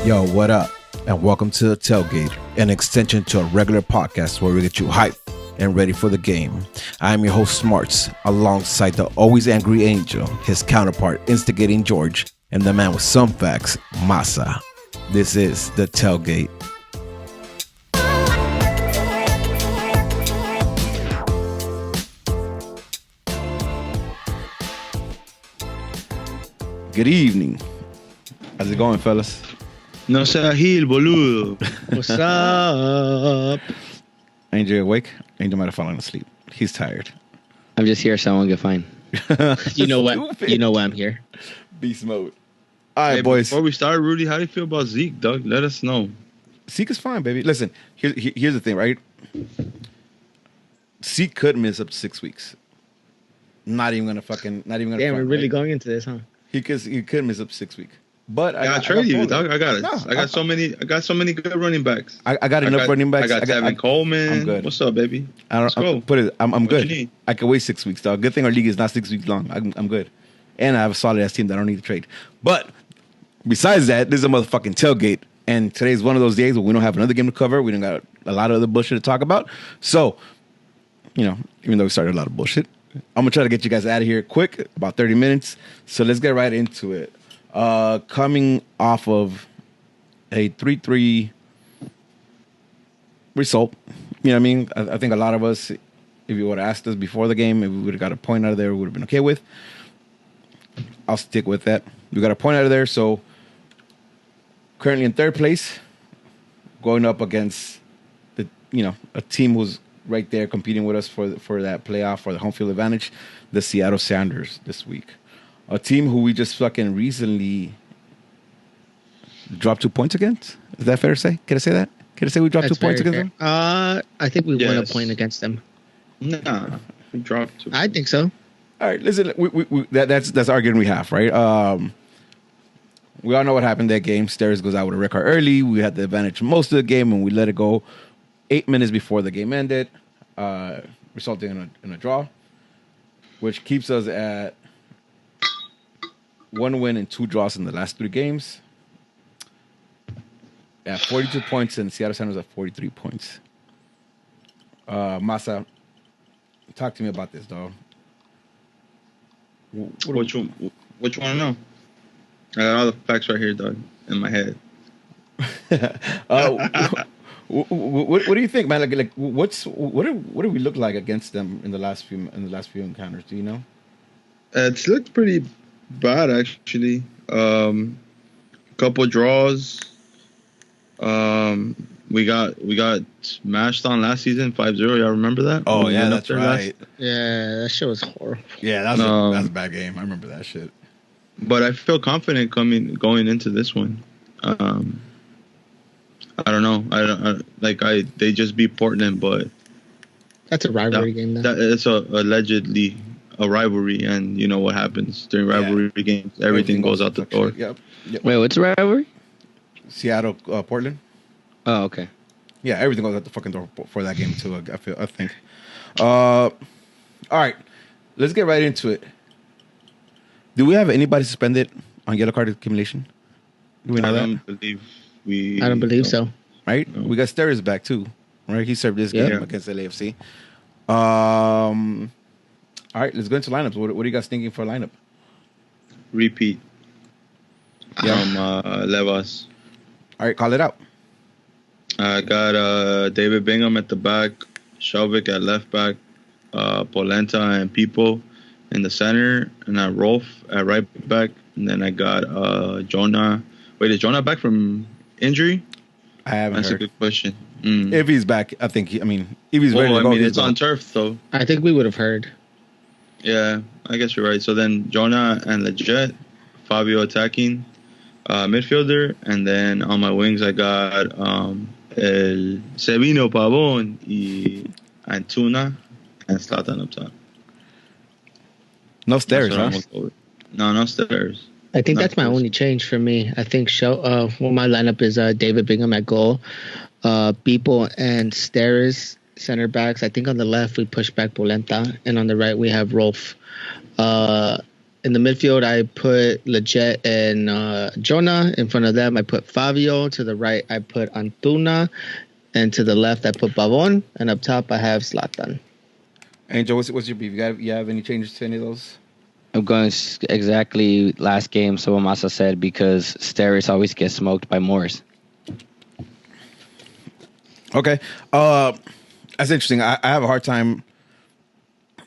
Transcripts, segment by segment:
Yo, what up? And welcome to the Tailgate, an extension to a regular podcast where we get you hyped and ready for the game. I am your host, Smarts, alongside the always angry Angel, his counterpart, instigating George, and the man with some facts, Masa. This is the Tailgate. Good evening. How's it going, fellas? No sea Gil, boludo. What's up? Angel awake? Angel might have fallen asleep. He's tired. I'm just here so I won't get fined. You know what? Stupid. You know why I'm here. Beast mode. All right, Hey, boys. Before we start, Rudy, how do you feel about Zeke, Doug? Let us know. Zeke is fine, baby. Listen, here's the thing, right? Zeke could miss up to 6 weeks. Not even gonna. Damn, front, we're really right? going into this, huh? He could miss up to 6 weeks. But I got trade you, told Doug. him. I got it. No, I got so many good running backs. I got enough running backs. I got Tevin Coleman. I'm good. What's up, baby? Let's go. Put it. I'm What you good. need? I can wait 6 weeks, dog. Good thing our league is not 6 weeks long. I'm good, and I have a solid ass team that I don't need to trade. But besides that, this is a motherfucking tailgate, and today's one of those days where we don't have another game to cover. We don't got a lot of other bullshit to talk about. So, even though we started a lot of bullshit, I'm gonna try to get you guys out of here quick, about 30 minutes. So let's get right into it. Coming off of a 3-3 result, you know what I mean? I think a lot of us, if you would have asked us before the game, if we would have got a point out of there, we would have been okay with. I'll stick with that. We got a point out of there, so currently in third place, going up against a team who's right there competing with us for that playoff, for the home field advantage, the Seattle Sounders this week. A team who we just fucking recently dropped 2 points against. Is that fair to say? Can I say that? Can I say we dropped That's 2 points very against them? fair. I think we won a Yes. point against them. Nah, we dropped two. I think so. All right, listen. That's the argument we have, right? We all know what happened that game. Stairs goes out with a red card early. We had the advantage most of the game, and we let it go 8 minutes before the game ended, resulting in a draw, which keeps us at 1 win and 2 draws in the last 3 games. At 42 points, and Seattle Sounders at 43 points. Masa, talk to me about this, dog. What you want to know? I got all the facts right here, Doug, in my head. What do you think, man? Like what do we look like against them in the last few encounters? Do you know? It's looked pretty bad, actually. Couple draws. We got smashed on last season 5-0. Y'all remember that? Oh We yeah, went up that's there right. Yeah, that shit was horrible. Yeah, that was a bad game. I remember that shit. But I feel confident going into this one. I don't know. They just beat Portland, but That's a rivalry game, though. it's allegedly a rivalry, and you know what happens during rivalry games. Everything goes out the door. Yep. Wait, what's a rivalry? Seattle, Portland. Oh, okay. Yeah, everything goes out the fucking door for that game too. I think. All right, let's get right into it. Do we have anybody suspended on yellow card accumulation? Do we know I that? don't believe so. Right? No. We got Stairs back too. Right? He served this Yeah. game against LAFC. All right, let's go into lineups. What are you guys thinking for a lineup? Repeat. Yeah. Levas. All right, call it out. I got David Bingham at the back, Shelvick at left back, Polenta and People in the center, and I Rolf at right back. And then I got Jonah. Wait, is Jonah back from injury? I haven't That's a heard. good question. If he's back, I think. If he's ready to go, he's it's on going. turf though. I think we would have heard. Yeah, I guess you're right. So then Jonah and Leggett, Fabio attacking midfielder, and then on my wings I got El Sevino Pavon y Antuna and Zlatan up top. No Stairs, That's what huh? I'm gonna go with. No Stairs. I think Not that's my close. only change for me. I think my lineup is David Bingham at goal, People and Steris center backs. I think on the left we push back Polenta, and on the right we have Rolf. in the midfield, I put Leggett and Jonah. In front of them, I put Fabio. To the right, I put Antuna. And to the left, I put Pavon. And up top, I have Zlatan. Angel, what's your beef? You have any changes to any of those? I'm going exactly last game, so Masa said, because Steris always gets smoked by Morris. Okay. That's interesting. I have a hard time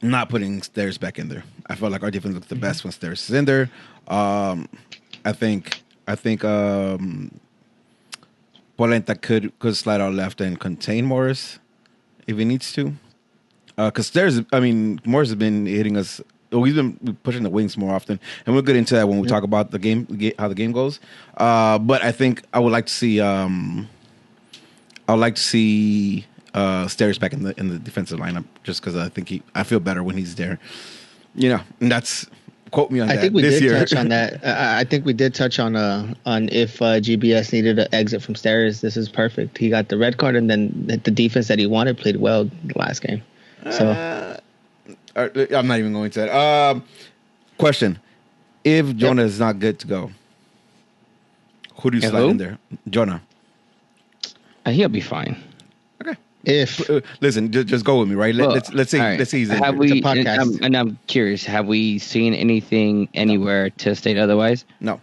not putting Steris back in there. I felt like our defense looked the best when Steris is in there. I think Polenta could slide out left and contain Morris if he needs to. Because Morris has been hitting us. He's been pushing the wings more often, and we'll get into that when we talk about the game, how the game goes. But I think I would like to see. Steris back in the defensive lineup, just because I feel better when he's there. And that's quote me on that. I think we this did year. touch on that. I think we did touch on if GBS needed an exit from Steris. This is perfect. He got the red card, and then the defense that he wanted played well the last game. So I'm not even going to that. Question: if Jonah is not good to go, who do you slide in there? Jonah. He'll be fine. Okay. If listen, just go with me, right? Let's see. Right. Let's see. Have we? And I'm curious. Have we seen anything anywhere to state otherwise? No.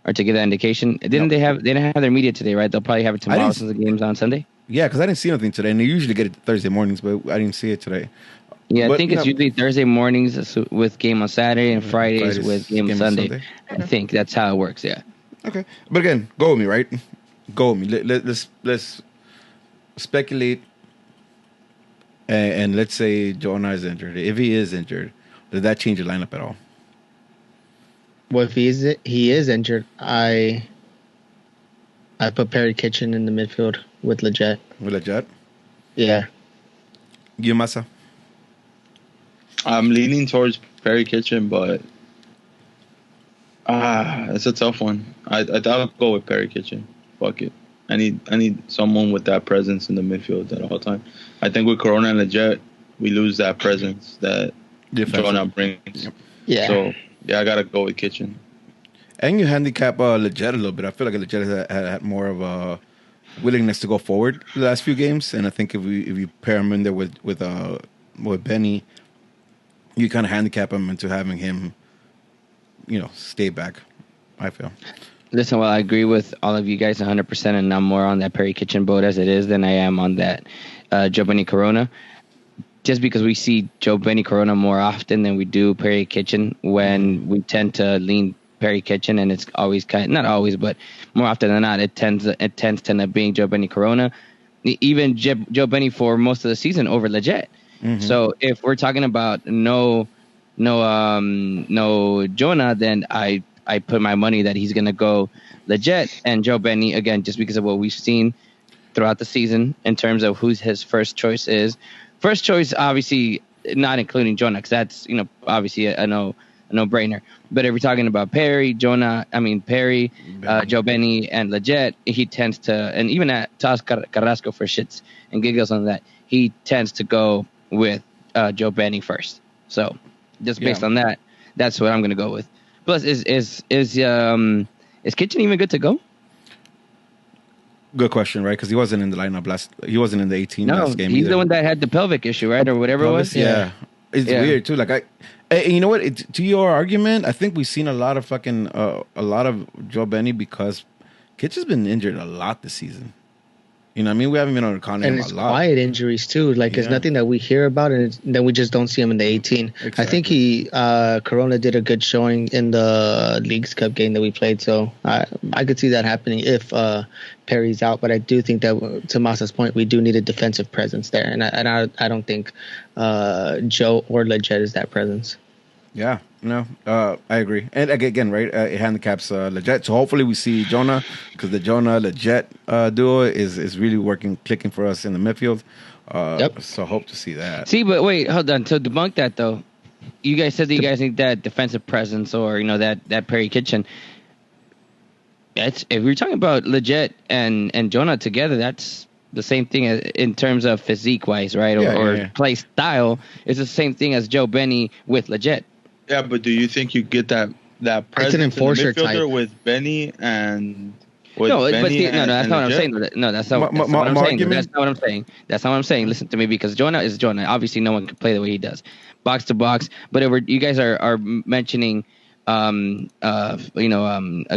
Or to give that indication? Didn't they have? They didn't have their media today, right? They'll probably have it tomorrow since the game's on Sunday. Yeah, because I didn't see anything today, and they usually get it Thursday mornings, but I didn't see it today. Yeah, I think it's usually Thursday mornings with game on Saturday and Fridays with game on Sunday. I think that's how it works. Yeah. Okay, but again, go with me, right? Go with me. Let's speculate, and let's say Jonah is injured. If he is injured, does that change your lineup at all? Well, if he is injured, I put Perry Kitchen in the midfield with Leggett. With Leggett? Yeah. You, Masa? I'm leaning towards Perry Kitchen, but it's a tough one. I'll go with Perry Kitchen. Fuck it. I need someone with that presence in the midfield at all time. I think with Corona and Leggett, we lose that presence that Jonah brings. Yep. Yeah. So I gotta go with Kitchen. And you handicap Leggett a little bit. I feel like Leggett had more of a willingness to go forward the last few games, and I think if you pair him in there with Benny, you kind of handicap him into having him, stay back. I feel. Listen, well, I agree with all of you guys 100%, and I'm more on that Perry Kitchen boat as it is than I am on that Joe Benny Corona. Just because we see Joe Benny Corona more often than we do Perry Kitchen, when we tend to lean Perry Kitchen, and it's always not always, but more often than not, it tends to end up being Joe Benny Corona, even Joe Benny for most of the season over Leggett. Mm-hmm. So if we're talking about no Jonah, then I put my money that he's going to go Leggett and Joe Benny, again, just because of what we've seen throughout the season in terms of who's his first choice is. First choice, obviously, not including Jonah, because that's, obviously a no-brainer. But if we're talking about Perry, Joe Benny, and Leggett, he tends to, and even at Toss Carrasco for shits and giggles on that, he tends to go with Joe Benny first. So just based on that, that's what I'm going to go with. Plus, is Kitchen even good to go? Good question, right? Because he wasn't in the lineup he wasn't in the 18 last game. He's the one that had the pelvic issue, right, or whatever it was. Yeah. It's weird too. Like and you know what? To your argument, I think we've seen a lot of Joe Benny because Kitchen's been injured a lot this season. You know what I mean? We haven't been on the and it's quiet injuries too. Like it's nothing that we hear about, and then we just don't see him in the 18. Exactly. I think Corona did a good showing in the Leagues Cup game that we played. So I could see that happening if Perry's out. But I do think that, to Masa's point, we do need a defensive presence there, and I don't think Joe or Leggett is that presence. Yeah, no, I agree. And again, right, it handicaps Leggett. So hopefully we see Jonah, because the Jonah-Leggett duo is really clicking for us in the midfield. So hope to see that. See, but wait, hold on. To debunk that, though, you guys said that you guys need that defensive presence or, that Perry Kitchen. If we're talking about Leggett and Jonah together, that's the same thing in terms of physique-wise, right? Or play style. It's the same thing as Joe Benny with Leggett. Yeah, but do you think you get that presence an enforcer in the midfielder type. with Benny and That's not what I'm saying. No, that's not what I'm saying. argument- That's not what I'm saying. That's not what I'm saying. Listen to me, because Jonah is Jonah. Obviously, no one can play the way he does, box to box. But if you guys are mentioning, a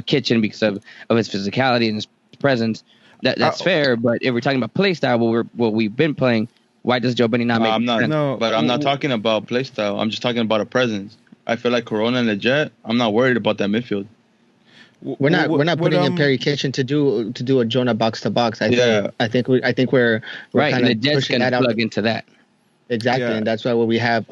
Kitchen because of his physicality and his presence. That's fair. But if we're talking about play style, what we've been playing, why does Joe Benny not make? I'm not. sense? No, But I'm not talking about play style. I'm just talking about a presence. I feel like Corona and Leggett. I'm not worried about that midfield. We're not putting in Perry Kitchen to do a Jonah box to box. I think we're right. kind of the Jets pushing can that plug out. into that. Exactly, Yeah. and that's why we have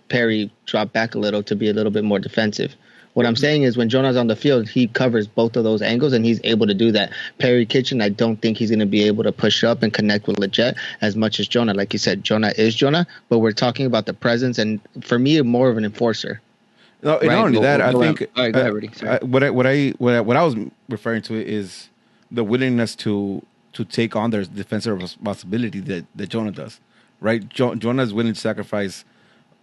Perry drop back a little to be a little bit more defensive. What I'm saying is when Jonah's on the field, he covers both of those angles, and he's able to do that. Perry Kitchen, I don't think he's going to be able to push up and connect with Leggett as much as Jonah. Like you said, Jonah is Jonah, but we're talking about the presence, and for me, more of an enforcer. No, Right. not only that, I think All right, go ahead, Rudy. Sorry. what I was referring to is the willingness to take on their defensive responsibility that Jonah does. Right, Jonah is willing to sacrifice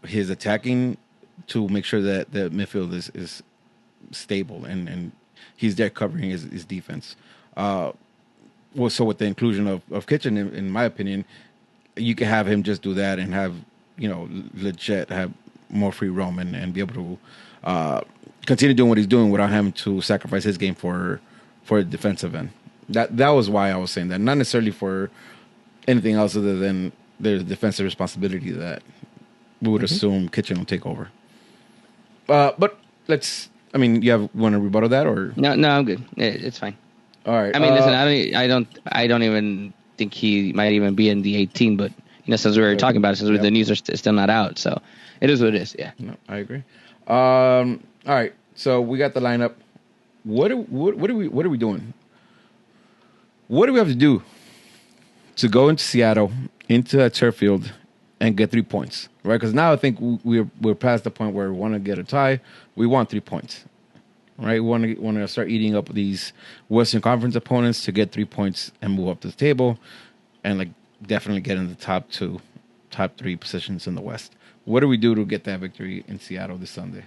his attacking to make sure that the midfield is stable and he's there covering his defense. So with the inclusion of Kitchen, in my opinion, you can have him just do that and have Leggett have more free roam and be able to continue doing what he's doing without having to sacrifice his game for a defensive end. That was why I was saying that, not necessarily for anything else other than there's defensive responsibility that we would assume Kitchen will take over. But you want to rebuttal that or No, I'm good. It's fine. all right? I mean, listen, I don't even think he might even be in the 18. But since we were talking about it, since the news are still not out, so it is what it is. Yeah. No, I agree. All right, so we got the lineup. What are we doing? What do we have to do to go into Seattle, into a turf field, and get 3 points? Right, because now I think we're past the point where we want to get a tie. We want 3 points. Right, we want to start eating up these Western Conference opponents to get 3 points and move up to the table, and definitely get in the top 3 positions in the West. What do we do to get that victory in Seattle this Sunday?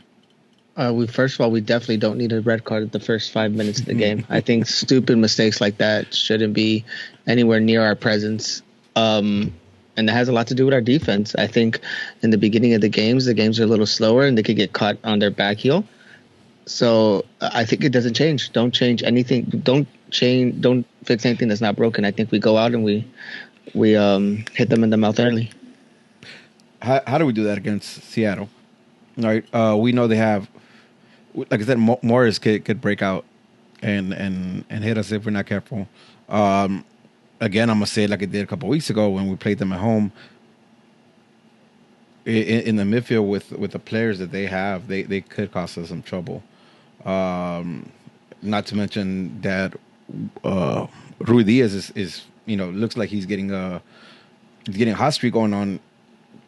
First of all, we definitely don't need a red card at the first 5 minutes of the game. I think stupid mistakes like that shouldn't be anywhere near our presence. And that has a lot to do with our defense. I think in the beginning of the games are a little slower and they could get caught on their back heel. So I think it doesn't change. Don't change anything. Don't fix anything that's not broken. I think we go out and we hit them in the mouth early. How do we do that against Seattle? All right, we know they have, like I said, Morris could break out and hit us if we're not careful. Again, I'm gonna say it like I did a couple of weeks ago when we played them at home. In the midfield with the players that they have, they could cost us some trouble. Not to mention that Rui Diaz is looks like he's getting a hot streak going on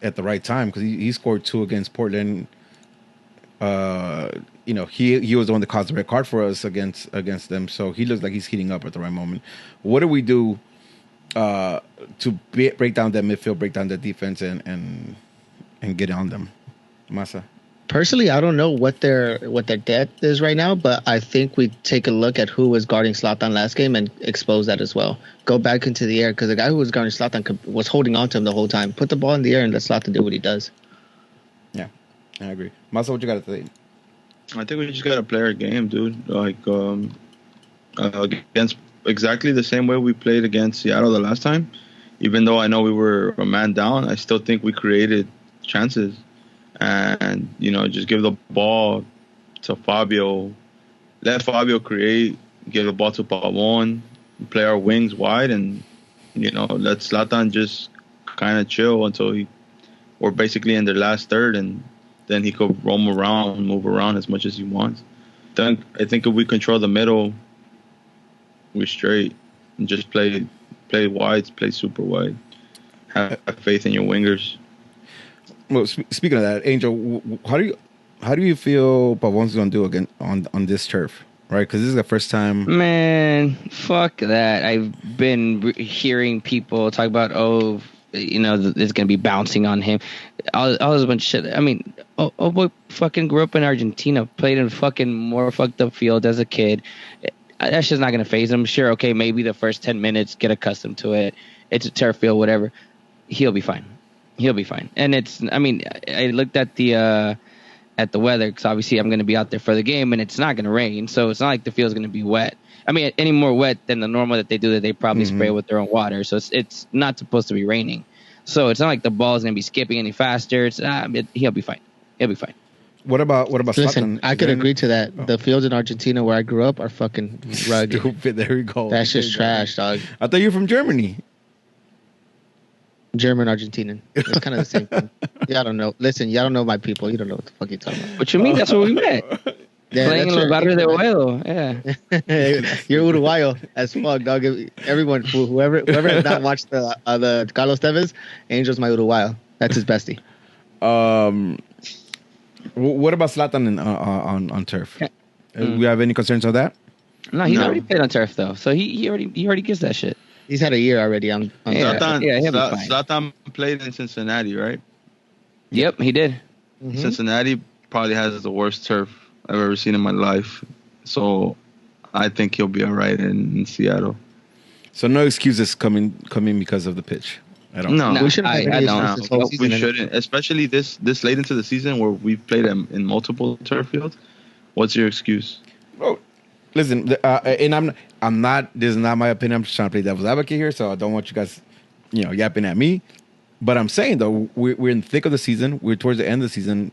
at the right time because he scored 2 against Portland. He was the one that caused the red card for us against them, so he looks like he's heating up at the right moment. What do we do to break down that midfield, break down that defense, and get on them, Masa? Personally, I don't know what their depth is right now, but I think we take a look at who was guarding Zlatan last game and expose that as well. Go back into the air because the guy who was guarding Zlatan was holding on to him the whole time. Put the ball in the air and let Zlatan do what he does. Yeah, I agree. Masa, what you got to say? I think we just got to play our game, dude. Against exactly the same way we played against Seattle the last time. Even though I know we were a man down, I still think we created chances. And, just give the ball to Fabio. Let Fabio create. Give the ball to Pavon. Play our wings wide. And, let Zlatan just kind of chill until we're basically in their last third. And then he could roam around, move around as much as he wants. Then I think if we control the middle, we're straight. And just play wide, play super wide. Have faith in your wingers. Well, speaking of that, Angel, how do you feel Pavon's going to do again on this turf, right? Because this is the first time. Man, fuck that. I've been hearing people talk about, it's going to be bouncing on him. All this bunch of shit. I mean, Oh boy, fucking grew up in Argentina, played in fucking more fucked up field as a kid. That's just not gonna phase him. Sure, okay, maybe the first 10 minutes, get accustomed to it. It's a turf field, whatever. He'll be fine. He'll be fine. And I mean, I looked at the weather because obviously I'm gonna be out there for the game, and it's not gonna rain, so it's not like the field's gonna be wet. I mean, any more wet than the normal that they do, that they probably spray with their own water. So it's not supposed to be raining. So it's not like the ball's gonna be skipping any faster. He'll be fine. He'll be fine. What about Listen, Zlatan? I could agree to that. Oh. The fields in Argentina where I grew up are fucking rugged. Stupid. There we go. That's just trash, dog. I thought you were from Germany. German Argentinian. It's kind of the same thing. Y'all don't know. Listen, y'all don't know my people. You don't know what the fuck you're talking about. What you mean? That's where we met. Yeah, playing in the Barrio de Oedo. Yeah. You're Uruguayo as fuck, dog. Everyone, whoever has not watched the Carlos Tevez, Angel's my Uruguayo. That's his bestie. What about Zlatan on turf? Do we have any concerns on that? No, he's already played on turf though, so he already gives that shit. He's had a year already on Zlatan played in Cincinnati, right? Yep, he did. Mm-hmm. Cincinnati probably has the worst turf I've ever seen in my life, so I think he'll be all right in Seattle. So no excuses coming because of the pitch. No, we shouldn't have any excuses this whole season. We shouldn't, especially this late into the season where we've played in multiple turf fields. What's your excuse? Oh, listen, and I'm not. This is not my opinion. I'm just trying to play devil's advocate here, so I don't want you guys, yapping at me. But I'm saying though, we're in the thick of the season. We're towards the end of the season.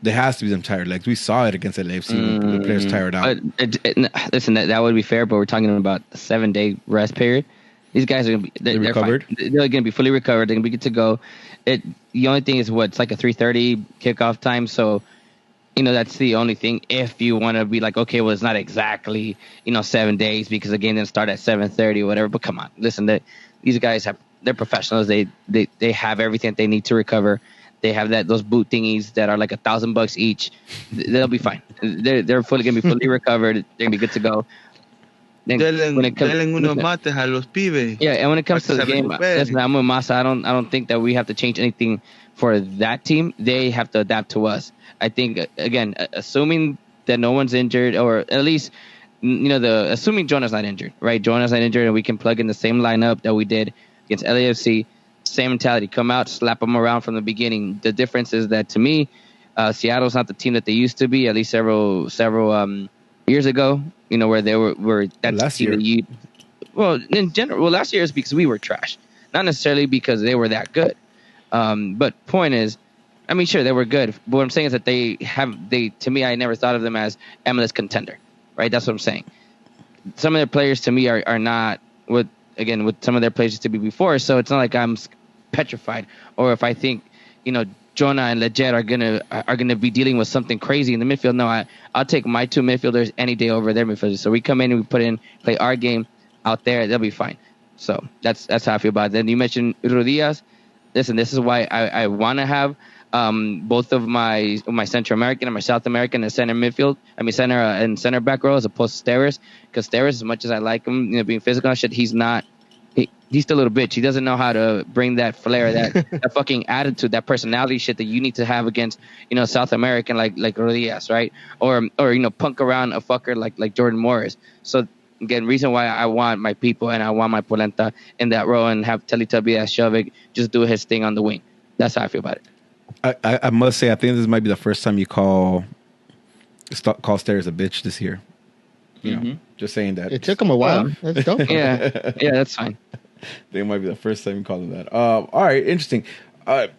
There has to be some tired legs. We saw it against LAFC when the players tired out. Listen, that would be fair, but we're talking about a 7-day rest period. These guys are gonna be they're recovered. Fine. They're gonna be fully recovered. They're gonna be good to go. The only thing is it's like a 3:30 kickoff time, so that's the only thing. If you want to be like, okay, well, it's not exactly 7 days because the game didn't start at 7:30 or whatever. But come on, listen, these guys they're professionals. They have everything that they need to recover. They have those boot thingies that are like $1,000 each. They'll be fine. They're fully gonna be fully recovered. They're gonna be good to go. Delen unos mates a los pibes. Yeah, and when it comes to the game, listen, I'm with Masa. I don't think that we have to change anything for that team. They have to adapt to us. I think, again, assuming that no one's injured, or at least assuming Jonah's not injured, right? Jonah's not injured, and we can plug in the same lineup that we did against LAFC. Same mentality. Come out, slap them around from the beginning. The difference is that, to me, Seattle's not the team that they used to be. At least several years ago, where they were that last team year. In general, last year is because we were trash, not necessarily because they were that good. But point is, I mean, sure, they were good. But what I'm saying is that to me, I never thought of them as MLS contender, right? That's what I'm saying. Some of their players to me are not with some of their players used to be before. So it's not like I'm petrified, or if I think, Jonah and Leggett are gonna be dealing with something crazy in the midfield. No, I'll take my two midfielders any day over their midfielders. So we come in and we play our game out there. They'll be fine. So that's how I feel about it. Then you mentioned Rudias. Listen, this is why I want to have both of my Central American and my South American and center midfield. I mean center and center back row as opposed to Steres, because Steres, as much as I like him, being physical and shit, he's not. He's still a little bitch. He doesn't know how to bring that flair, that fucking attitude, that personality shit that you need to have against, South American like Rodriguez, right? Or punk around a fucker like Jordan Morris. So again, reason why I want my people and I want my Polenta in that row and have Teletubby as Shovik just do his thing on the wing. That's how I feel about it. I must say, I think this might be the first time you call Steres a bitch this year. Just saying that. It took him a while. That's dope. Yeah, that's fine. I think it might be the first time you called him that. All right, interesting.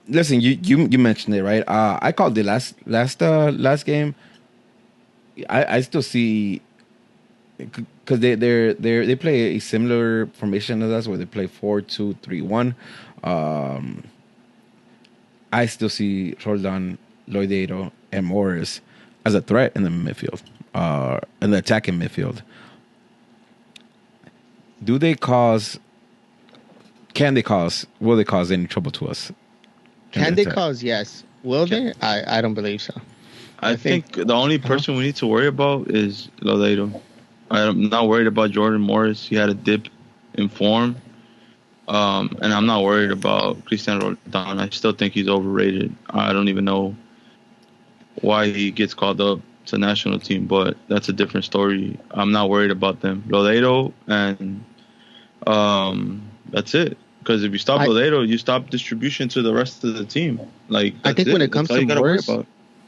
Listen, you mentioned it, right? I called the last game. I still see, because they play a similar formation as us, where they play 4-2-3-1. I still see Roldan, Loideiro, and Morris as a threat in the midfield, in the attacking midfield. Will they cause any trouble to us? Can they cause? Yes. Will they? I don't believe so. I think the only person we need to worry about is Lodeiro. I'm not worried about Jordan Morris. He had a dip in form. And I'm not worried about Cristian Roldan. I still think he's overrated. I don't even know why he gets called up to national team, but that's a different story. I'm not worried about them. Lodeiro and that's it. Because if you stop Lodeiro, you stop distribution to the rest of the team. Like I think when it comes to Morris,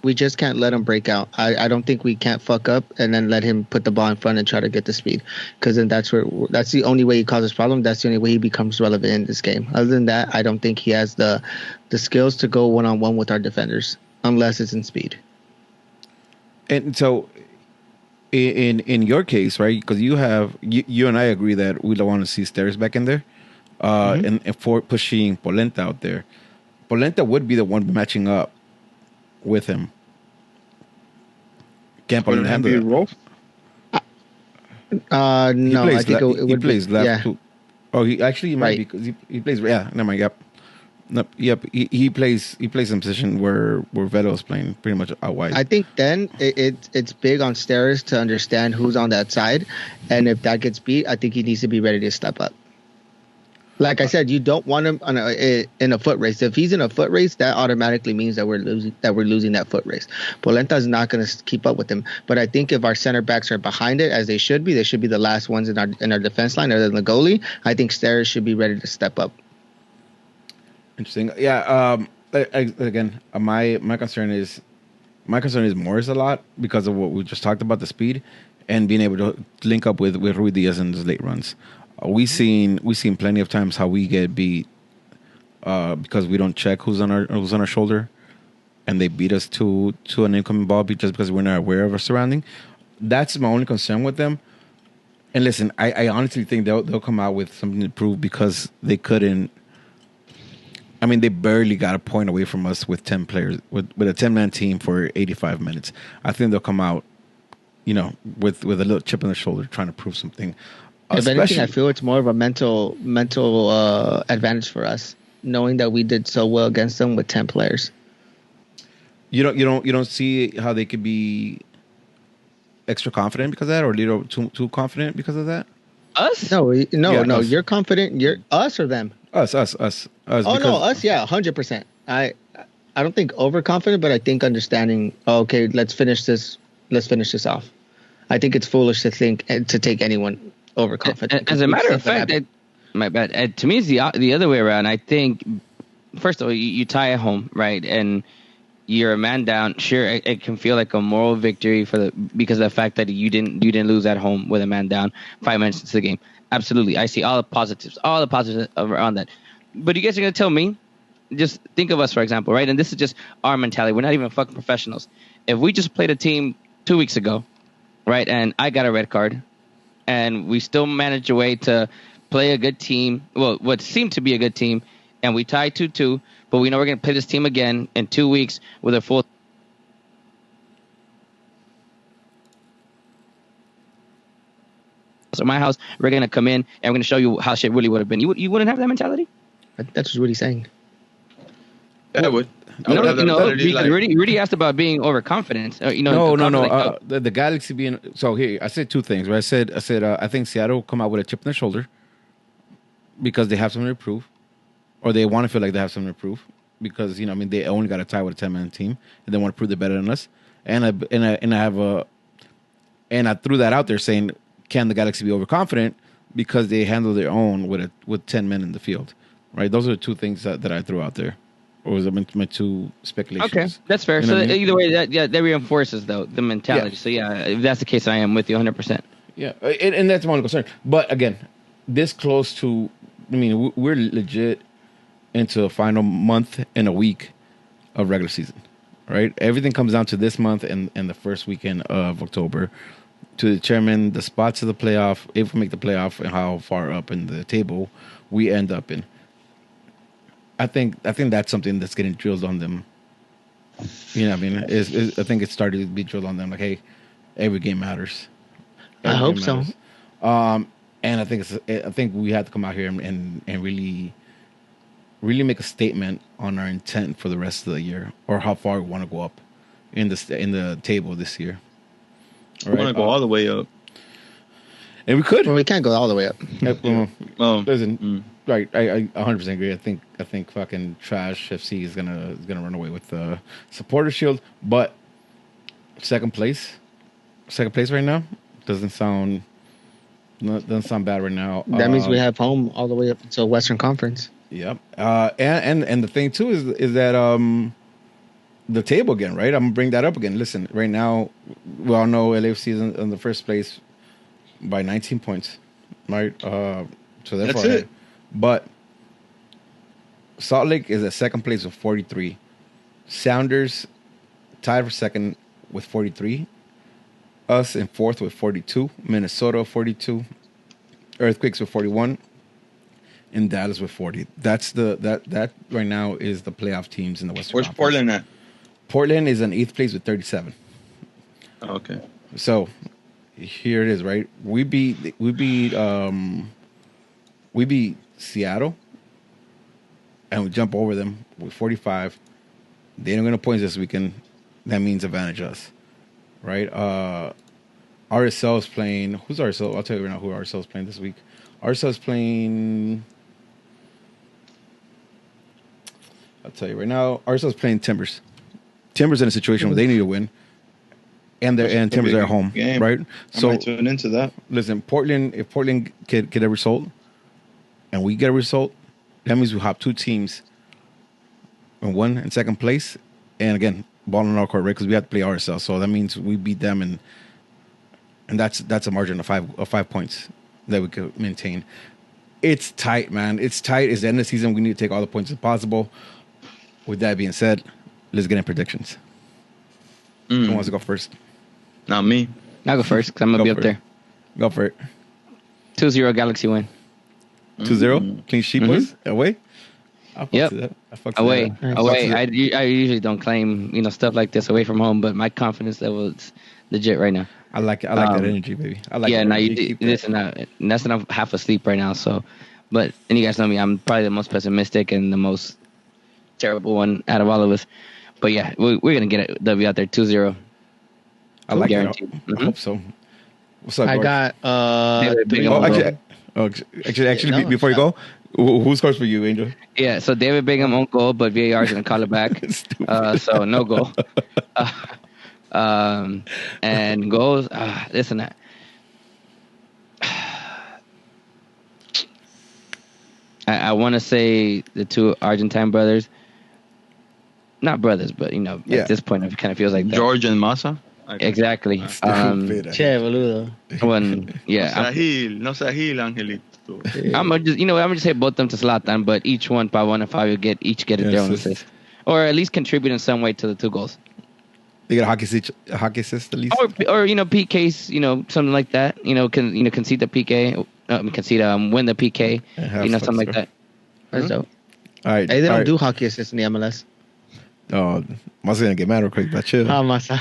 we just can't let him break out. I don't think we can't fuck up and then let him put the ball in front and try to get the speed. Because then that's the only way he causes problems. That's the only way he becomes relevant in this game. Other than that, I don't think he has the skills to go one-on-one with our defenders unless it's in speed. And so, in your case, right? Because you and I agree that we don't want to see Steres back in there. And for pushing Polenta out there. Polenta would be the one matching up with him. Can't Polenta handle that? No, I think he plays left too. Oh, he might be because he plays. Yeah, never mind. Yep. No, yep. He plays in a position where Vettel is playing pretty much out wide. I think then it's big on Steres to understand who's on that side, and if that gets beat, I think he needs to be ready to step up. Like I said, you don't want him in a foot race. If he's in a foot race, that automatically means that we're losing that foot race. Polenta is not going to keep up with him. But I think if our center backs are behind it, as they should be the last ones in our defense line, other than the goalie. I think Steres should be ready to step up. Interesting. Yeah. Again, my concern is Morris a lot because of what we just talked about, the speed and being able to link up with Rui Diaz in those late runs. We seen plenty of times how we get beat because we don't check who's on our shoulder, and they beat us to an incoming ball just because we're not aware of our surrounding. That's my only concern with them. And listen, I honestly think they'll come out with something to prove because they couldn't. I mean, they barely got a point away from us with 10 players with a 10-man team for 85 minutes. I think they'll come out, with a little chip on their shoulder, trying to prove something. If anything, I feel it's more of a mental advantage for us, knowing that we did so well against them with 10 players. You don't see how they could be extra confident because of that, or a little too confident because of that. Us? No. Us. You're confident. You're us or them? Us. Oh no, us. Yeah, 100%. I don't think overconfident, but I think understanding. Oh, okay, let's finish this off. I think it's foolish to take anyone overconfident. As a matter of fact, my bad. To me, it's the other way around. I think, first of all, you tie at home, right, and you're a man down. Sure, it can feel like a moral victory because of the fact that you didn't lose at home with a man down 5 minutes into the game. Absolutely, I see all the positives around that. But you guys are gonna tell me, just think of us for example, right? And this is just our mentality. We're not even fucking professionals. If we just played a team 2 weeks ago, right, and I got a red card, and we still managed a way to play a good team, well, what seemed to be a good team, and we tied 2-2, but we know we're going to play this team again in 2 weeks with a full. So my house, we're going to come in, and we're going to show you how shit really would have been. You wouldn't have that mentality? That's what he's saying. Yeah, I would. Because Rudy asked about being overconfident. No. The Galaxy being so here. I said two things. Right? I said I think Seattle will come out with a chip on their shoulder because they have something to prove, or they want to feel like they have something to prove because they only got a tie with a 10-man team and they want to prove they're better than us. And I threw that out there saying, can the Galaxy be overconfident because they handle their own with 10 men in the field? Right. Those are the two things that I threw out there. Or was it my two speculations? Okay, that's fair. So either way, that reinforces though the mentality. Yeah. So if that's the case, I am with you 100%. Yeah, and that's my only concern. But again, this close to, we're legit into a final month and a week of regular season, right? Everything comes down to this month and the first weekend of October to determine the spots of the playoff, if we make the playoff, and how far up in the table we end up in. I think that's something that's getting drilled on them. I think it's started to be drilled on them. Like, hey, every game matters. I hope so. And I think we have to come out here and really, really make a statement on our intent for the rest of the year, or how far we want to go up in the table this year. We want to go all the way up, and we could. Well, we can't go all the way up. Listen. Right, I 100% agree. I think fucking Trash FC is gonna run away with the supporter shield, but second place. Second place right now doesn't sound bad right now. That means we have home all the way up to Western Conference. Yep. And the thing too is that the table again, right? I'm gonna bring that up again. Listen, right now we all know LAFC is in the first place by 19 points, right? So therefore, that's it. But Salt Lake is at second place with 43. Sounders tied for second with 43. Us in fourth with 42. Minnesota 42. Earthquakes with 41. And Dallas with 40. That's that right now is the playoff teams in the Western Where's Conference. Portland at? Portland is in 8th place with 37. Okay. So here it is, right? We beat Seattle, and we jump over them with 45. They don't get no points this weekend. That means advantage us, right? RSL is playing. Who's RSL? I'll tell you right now who RSL is playing this week. RSL is playing. I'll tell you right now. RSL is playing Timbers. Timbers in a situation where they need to win, and Timbers are at home, game. right? So I might tune into that. Listen, Portland. If Portland get a result, and we get a result, that means we have two teams in 1 and 2nd place, and again, ball in our court, right? Because we have to play RSL, so that means we beat them, and that's a margin of 5 points that we could maintain. It's tight, man. It's tight. It's the end of the season. We need to take all the points as possible. With that being said, let's get in predictions. Who wants to go first? Not me. I'll go first because I'm going to be up there. Go for it. 2-0 Galaxy win. 2-0? Clean sheet, boys? Away? Yep. Away. I usually don't claim, stuff like this away from home, but my confidence level is legit right now. I like it. I like that energy, baby. I like yeah, that. Now you listen. That's enough. Half asleep right now. So, and you guys know me. I'm probably the most pessimistic and the most terrible one out of all of us. But yeah, we're gonna get a W out there, 2-0. I like guaranteed. it. I hope so. What's up, I George? got Actually, before you go, who scores for you, Angel? Yeah, so David Bingham won't goal, but VAR is gonna call it back. So no goal. And goals. Listen, I want to say the two Argentine brothers. Not brothers, but at this point, it kind of feels like that. George and Massa. Exactly. Che, boludo. No se agil, Angelito. I'm gonna just say both of them to Zlatan, but each one, Pavon and Fabio, get their own assist, or at least contribute in some way to the 2 goals. They get a hockey assist at least, or PKs, something like that. Concede the PK, win the PK, something like that. That's dope. All right. Hey, they don't do hockey assists in the MLS. Oh, Masa's gonna get mad real quick, but chill. Masa.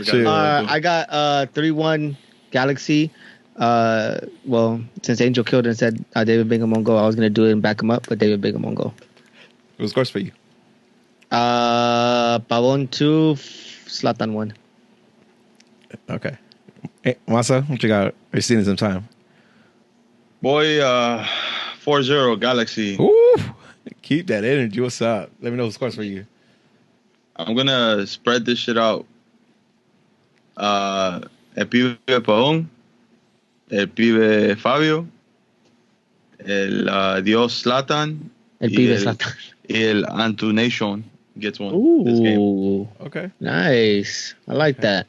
chill. I got 3-1 Galaxy. Since Angel killed and said David Bingham won't go, I was gonna do it and back him up, but David Bingham won't go. Who scores for you? Pavon 2, Zlatan 1. Okay. Hey, Masa, what you got? Are you seeing some time? Boy, 4-0 Galaxy. Ooh, keep that energy. What's up? Let me know who scores for you. I'm gonna spread this shit out. El pibe Pavón, el pibe Fabio, el Dios Zlatan, El pibe Zlatan. El Antunation gets one. Ooh, this game. Okay, nice. I like that.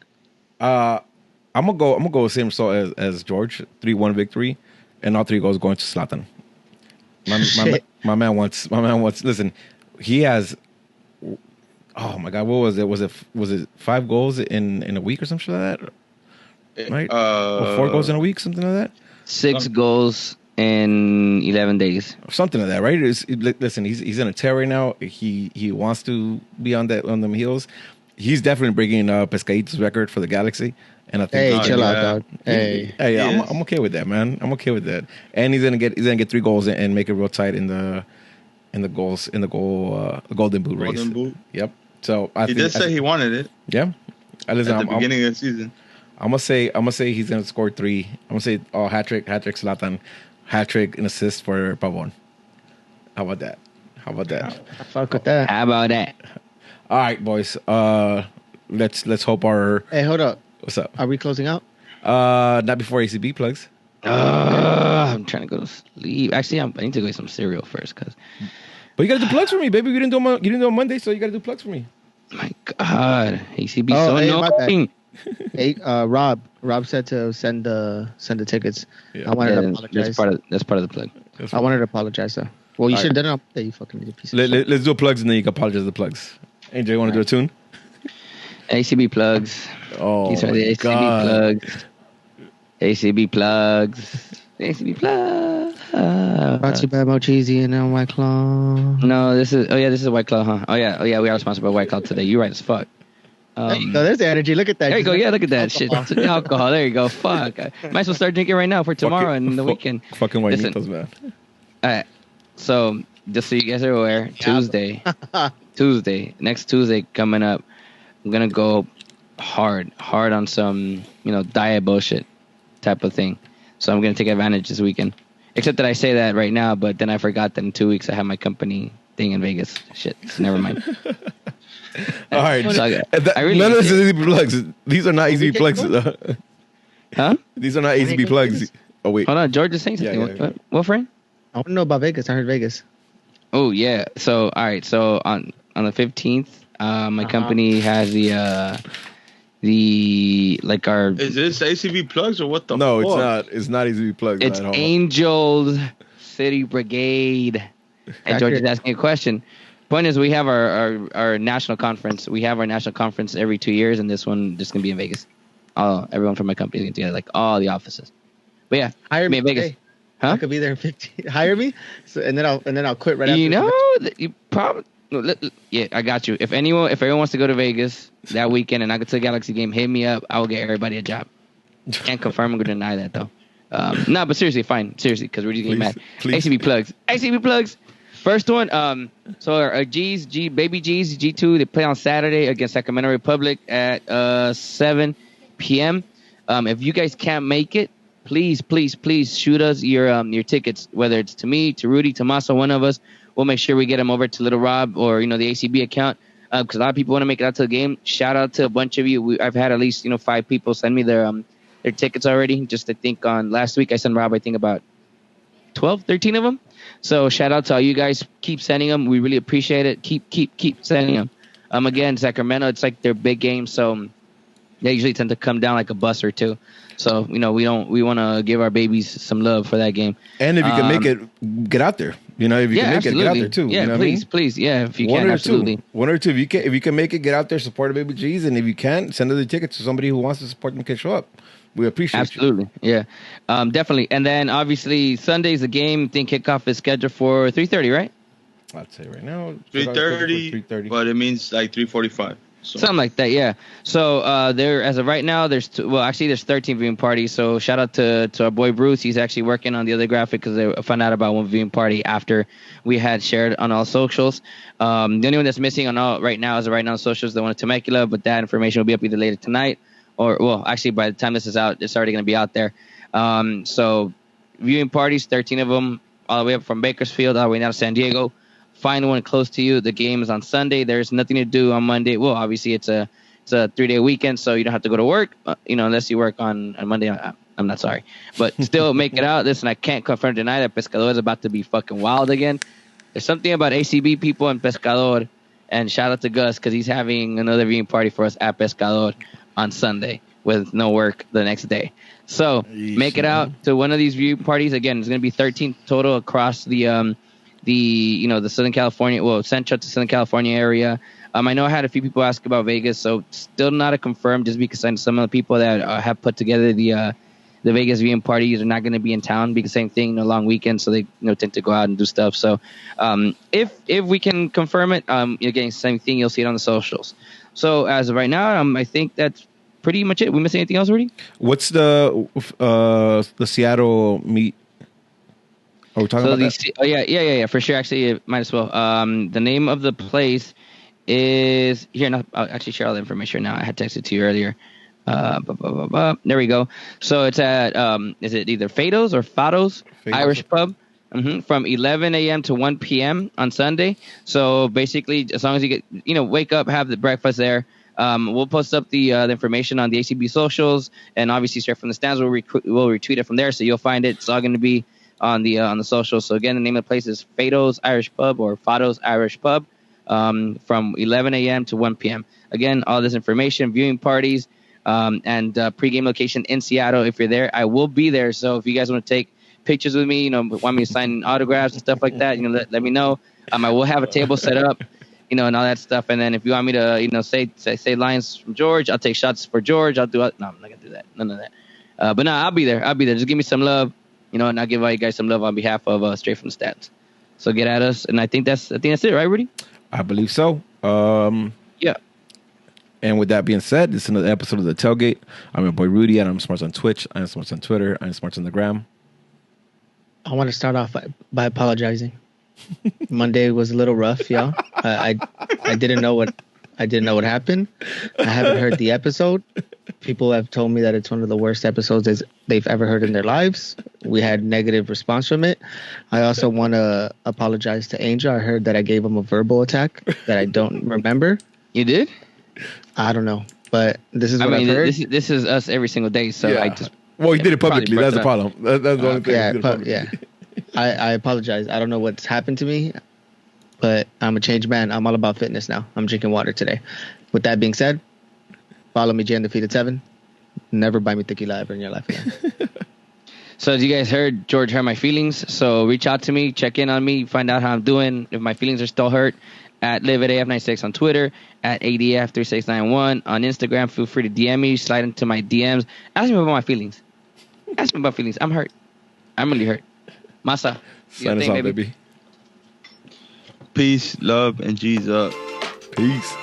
I'm gonna go with the same result as George. 3-1 victory, and all 3 goals going to Zlatan. My man wants. Listen, he has. Oh my God, what was it? Was it 5 goals in a week or something like that? Right? Or 4 goals in a week, something like that. 6 goals in 11 days. Something like that, right? Listen, he's in a tear right now. He wants to be on them heels. He's definitely bringing Pescadito's record for the Galaxy, and I think chill out, dog. Hey, I'm okay with that, man. I'm okay with that. And he's gonna get 3 goals and make it real tight in the Golden Boot race. Golden Boot. Yep. So he did say he wanted it. Yeah. Listen, at the beginning of the season. I'm gonna say he's gonna score 3. I'm gonna say hat trick Zlatan, hat trick and assist for Pavon. How about that? I fuck with that. How about that? All right, boys. let's hope our. Hey, hold up. What's up? Are we closing out? Not before ACB plugs. I'm trying to go to sleep. Actually, I need to go get some cereal first, cause. But you gotta do plugs for me, baby. You didn't do them on Monday, so you gotta do plugs for me. My God, ACB so annoying. Hey, Rob said to send the tickets. Yeah. I wanted to apologize. That's part of the plug. I wanted to apologize, though. Well, you should have done it. You fucking piece of shit. Let's do plugs and then you can apologize to the plugs. Angel, you want to do a tune? ACB plugs. Oh, these are the ACB plugs. ACB plugs. ACB plugs. Brought to you by Mocheesy and White Claw. No, this is White Claw, huh? Oh yeah, we are sponsored by White Claw today. You're right as fuck. There you go. There's the energy. Look at that. There you go. Yeah, look at that shit. Alcohol. There you go. Fuck. I might as well start drinking right now for tomorrow and the weekend. Fucking whiteitos, man. All right. So just so you guys are aware, Tuesday, next Tuesday coming up, I'm gonna go hard on some diet bullshit type of thing. So I'm gonna take advantage this weekend. Except that I say that right now, but then I forgot that in 2 weeks I have my company thing in Vegas. Shit. So never mind. All right. So none of this is easy plugs. These are not easy plugs. Huh? These are not easy plugs. Oh wait. Hold on, George is saying something. Yeah. What friend? I want to know about Vegas. I heard Vegas. Oh yeah. So all right. So on the 15th, my company has the like our. Is this ACB plugs or what the? No, fuck? it's not. It's not easy plugs. It's Angels City Brigade. And George is asking a question. Point is, we have our national conference. We have our national conference every 2 years, and this one just gonna be in Vegas. Everyone from my company is gonna together, like all the offices. But yeah, hire me in Vegas. Hey, huh? I could be there in 15. Hire me, and then I'll quit right after. You probably. Yeah, I got you. If everyone wants to go to Vegas that weekend and I go to the Galaxy game, hit me up. I will get everybody a job. Can't confirm or deny that though. No, but seriously, fine. Seriously, because we're just getting mad. ACB plugs. ACB plugs. First one. So our Baby G's, G2, they play on Saturday against Sacramento Republic at 7 p.m. If you guys can't make it, please shoot us your tickets, whether it's to me, to Rudy, to Masa, one of us. We'll make sure we get them over to Little Rob or the ACB account because a lot of people want to make it out to the game. Shout out to a bunch of you. I've had at least 5 people send me their tickets already. Just I think on last week I sent Rob I think about 12, 13 of them. So shout out to all you guys. Keep sending them. We really appreciate it. Keep sending them. Again, Sacramento, it's like their big game, so they usually tend to come down like a bus or two. So we want to give our babies some love for that game. And if you can make it, get out there. If you can make it, get out there too. Yeah, please. Yeah, if you can, absolutely. One or two. If you can make it, get out there, support the Baby G's, and if you can't, send the tickets to somebody who wants to support them. Can show up. We appreciate absolutely. You. Yeah, definitely. And then obviously Sunday's the game. I think kickoff is scheduled for 3:30, right? I'd say right now 3:30, but it means like 3:45. So. Something like that, yeah. So there, as of right now, there's 13 viewing parties. So shout out to our boy Bruce. He's actually working on the other graphic because they found out about one viewing party after we had shared on all socials. The only one that's missing on all right now on socials, the one at Temecula, but that information will be up either later tonight or actually by the time this is out, it's already going to be out there. So viewing parties, 13 of them, all the way up from Bakersfield all the way down to San Diego. Find one close to you. The game is on Sunday. There's nothing to do on Monday. Well, obviously it's a 3-day weekend, so you don't have to go to work, unless you work on Monday. I'm not sorry, but still make it out. Listen, I can't confirm or deny that Pescador is about to be fucking wild again. There's something about ACB people and Pescador, and shout out to Gus because he's having another viewing party for us at Pescador on Sunday with no work the next day. So make it out to one of these viewing parties. Again, it's going to be 13 total across the Southern California, Central to Southern California area. I know I had a few people ask about Vegas, so still not a confirm just because some of the people that have put together the Vegas viewing parties are not going to be in town because same thing, long weekend, so they tend to go out and do stuff. So if we can confirm it, again, same thing, you'll see it on the socials. So as of right now, I think that's pretty much it. We missing anything else already? What's the Seattle meet? Are we talking about that? Oh, yeah, for sure. Actually, it might as well. The name of the place is here. Now, I'll actually share all the information now. I had texted to you earlier. There we go. So it's at is it either Fado's or Fado's Irish Pub from 11 a.m. to 1 p.m. on Sunday. So basically, as long as you get wake up, have the breakfast there. We'll post up the information on the ACB socials, and obviously straight from the stands, we'll retweet it from there, so you'll find it. It's all going to be on the socials. So again, the name of the place is Fado's Irish Pub or Fado's Irish Pub, from 11 a.m. to 1 p.m. Again, all this information, viewing parties, and pregame location in Seattle. If you're there, I will be there. So if you guys want to take pictures with me, want me to sign autographs and stuff like that, let me know. I will have a table set up, and all that stuff. And then if you want me to, say lines from George, I'll take shots for George. I'll do it. No, I'm not gonna do that. None of that. But no, I'll be there. Just give me some love, and I'll give all you guys some love on behalf of Straight from the Stats. So get at us, and I think that's it, right, Rudy? I believe so. Yeah. And with that being said, this is another episode of The Tailgate. I'm your boy Rudy, and I'm Smarts on Twitch. I'm Smarts on Twitter. I'm Smarts on the gram. I want to start off by apologizing. Monday was a little rough, y'all. I didn't know what happened. I haven't heard the episode. People have told me that it's one of the worst episodes they've ever heard in their lives. We had negative response from it. I also want to apologize to Angel. I heard that I gave him a verbal attack that I don't remember. You did? I don't know, but this is what I've heard. This is us every single day, so yeah. I just... Well, he did it publicly. That's the problem. That's the only thing. Yeah. I apologize. I don't know what's happened to me, but I'm a changed man. I'm all about fitness now. I'm drinking water today. With that being said, follow me, JNDefeated7. Never buy me tequila ever in your life again. So as you guys heard, George hurt my feelings. So reach out to me, check in on me, find out how I'm doing. If my feelings are still hurt, at LiveAtAF96 on Twitter, at ADF3691 on Instagram. Feel free to DM me, slide into my DMs. Ask me about my feelings. I'm hurt. I'm really hurt. Masa. Sign us out, baby. Peace, love, and G's up. Peace.